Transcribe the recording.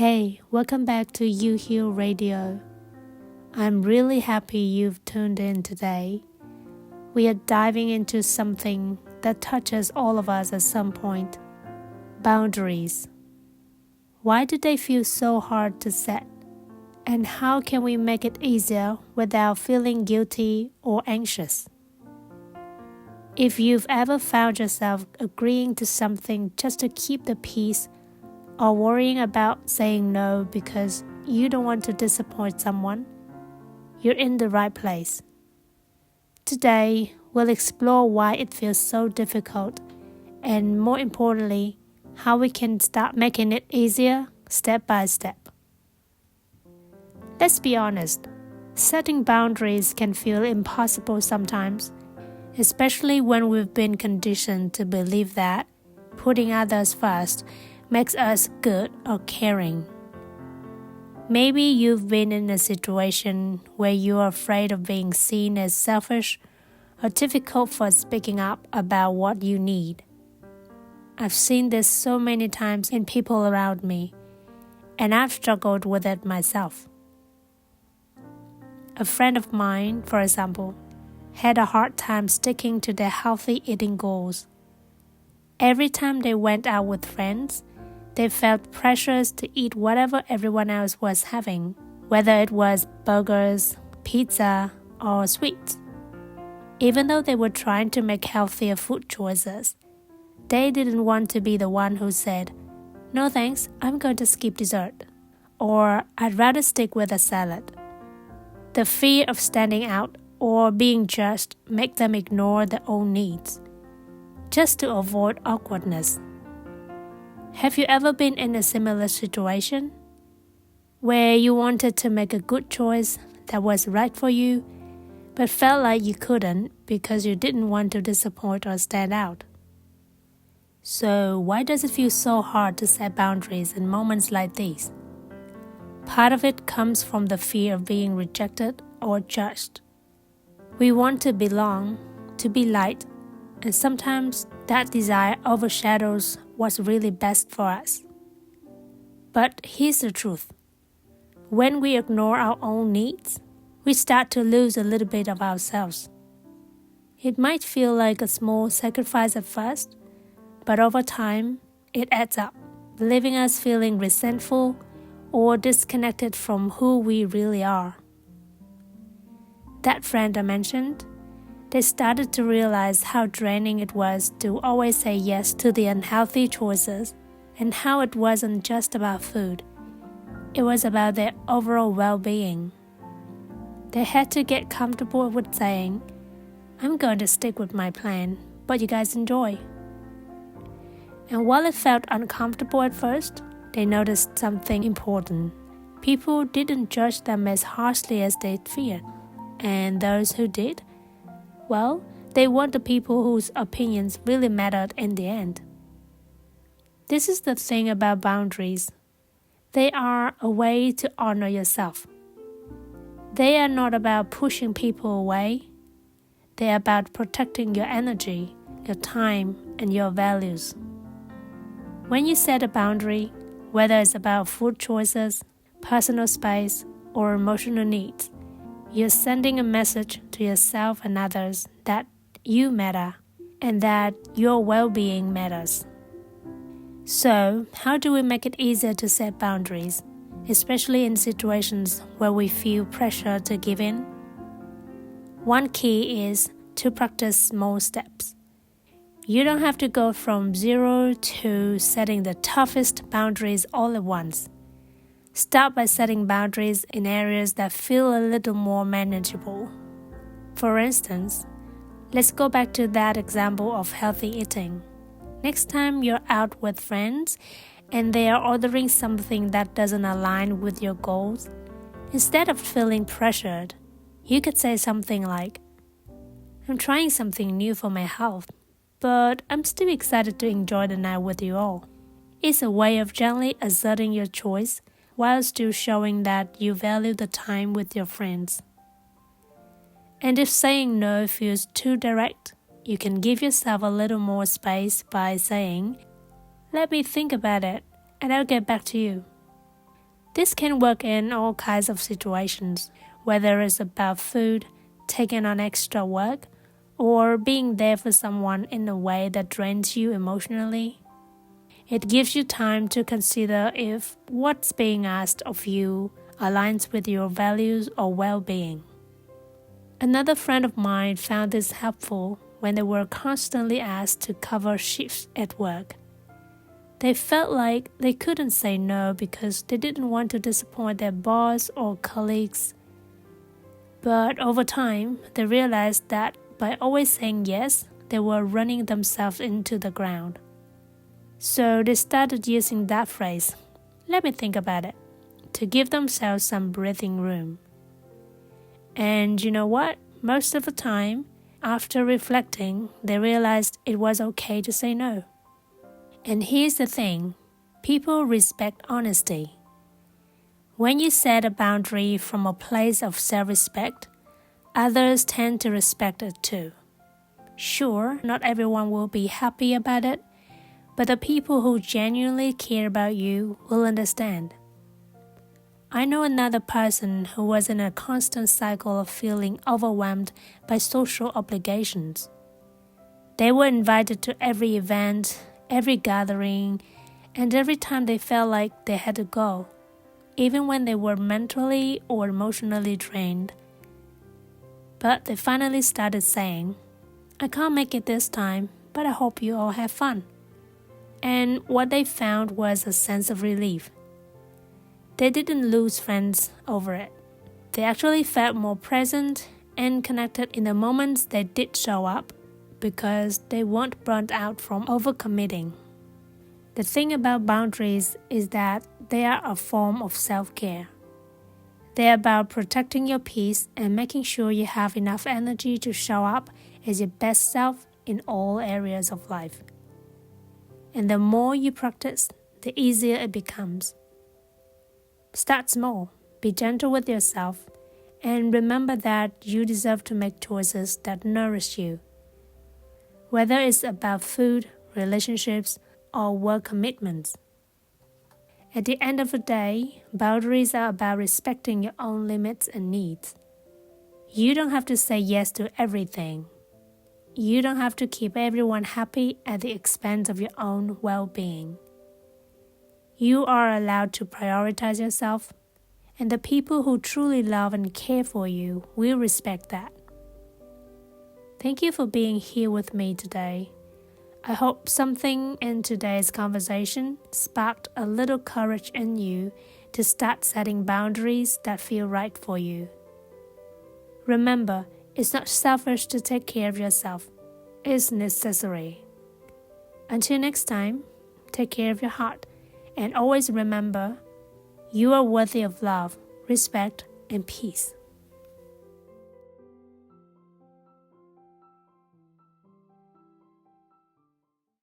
Hey, welcome back to YOUheal Radio. I'm really happy you've tuned in today. We are diving into something that touches all of us at some point. Boundaries. Why do they feel so hard to set? And how can we make it easier without feeling guilty or anxious? If you've ever found yourself agreeing to something just to keep the peace, or worrying about saying no because you don't want to disappoint someone, you're in the right place. Today, we'll explore why it feels so difficult and, more importantly, how we can start making it easier step by step. Let's be honest, setting boundaries can feel impossible sometimes, especially when we've been conditioned to believe that putting others first makes us good or caring. Maybe you've been in a situation where you're afraid of being seen as selfish or difficult for speaking up about what you need. I've seen this so many times in people around me, and I've struggled with it myself. A friend of mine, for example, had a hard time sticking to their healthy eating goals. Every time they went out with friends, they felt pressures to eat whatever everyone else was having, whether it was burgers, pizza, or sweets. Even though they were trying to make healthier food choices, they didn't want to be the one who said, "No thanks, I'm going to skip dessert," or "I'd rather stick with a salad." The fear of standing out or being judged made them ignore their own needs, just to avoid awkwardness. Have you ever been in a similar situation where you wanted to make a good choice that was right for you, but felt like you couldn't because you didn't want to disappoint or stand out? So why does it feel so hard to set boundaries in moments like these? Part of it comes from the fear of being rejected or judged. We want to belong, to be liked, and sometimes that desire overshadows what's really best for us. But here's the truth. When we ignore our own needs, we start to lose a little bit of ourselves. It might feel like a small sacrifice at first, but over time, it adds up, leaving us feeling resentful or disconnected from who we really are. That friend I mentioned, they started to realize how draining it was to always say yes to the unhealthy choices, and how it wasn't just about food. It was about their overall well-being. They had to get comfortable with saying, "I'm going to stick with my plan, but you guys enjoy." And while it felt uncomfortable at first, they noticed something important. People didn't judge them as harshly as they feared, and those who did, well, they were the people whose opinions really mattered in the end. This is the thing about boundaries. They are a way to honor yourself. They are not about pushing people away. They are about protecting your energy, your time, and your values. When you set a boundary, whether it's about food choices, personal space, or emotional needs, you're sending a message to yourself and others that you matter and that your well-being matters. So, how do we make it easier to set boundaries, especially in situations where we feel pressure to give in? One key is to practice small steps. You don't have to go from zero to setting the toughest boundaries all at once. Start by setting boundaries in areas that feel a little more manageable. For instance, let's go back to that example of healthy eating. Next time you're out with friends and they are ordering something that doesn't align with your goals, instead of feeling pressured, you could say something like, "I'm trying something new for my health, but I'm still excited to enjoy the night with you all." It's a way of gently asserting your choice while still showing that you value the time with your friends. And if saying no feels too direct, you can give yourself a little more space by saying, "Let me think about it, and I'll get back to you." This can work in all kinds of situations, whether it's about food, taking on extra work, or being there for someone in a way that drains you emotionally. It gives you time to consider if what's being asked of you aligns with your values or well-being. Another friend of mine found this helpful when they were constantly asked to cover shifts at work. They felt like they couldn't say no because they didn't want to disappoint their boss or colleagues. But over time, they realized that by always saying yes, they were running themselves into the ground. So they started using that phrase, "Let me think about it," to give themselves some breathing room. And you know what? Most of the time, after reflecting, they realized it was okay to say no. And here's the thing, people respect honesty. When you set a boundary from a place of self-respect, others tend to respect it too. Sure, not everyone will be happy about it, but the people who genuinely care about you will understand. I know another person who was in a constant cycle of feeling overwhelmed by social obligations. They were invited to every event, every gathering, and every time they felt like they had to go, even when they were mentally or emotionally drained. But they finally started saying, "I can't make it this time, but I hope you all have fun." And what they found was a sense of relief. They didn't lose friends over it. They actually felt more present and connected in the moments they did show up because they weren't burnt out from overcommitting. The thing about boundaries is that they are a form of self-care. They're about protecting your peace and making sure you have enough energy to show up as your best self in all areas of life. And the more you practice, the easier it becomes. Start small, be gentle with yourself, and remember that you deserve to make choices that nourish you. Whether it's about food, relationships, or work commitments. At the end of the day, boundaries are about respecting your own limits and needs. You don't have to say yes to everything. You don't have to keep everyone happy at the expense of your own well-being. You are allowed to prioritize yourself, and the people who truly love and care for you will respect that. Thank you for being here with me today. I hope something in today's conversation sparked a little courage in you to start setting boundaries that feel right for you. Remember, it's not selfish to take care of yourself. It's necessary. Until next time, take care of your heart, and always remember, you are worthy of love, respect, and peace.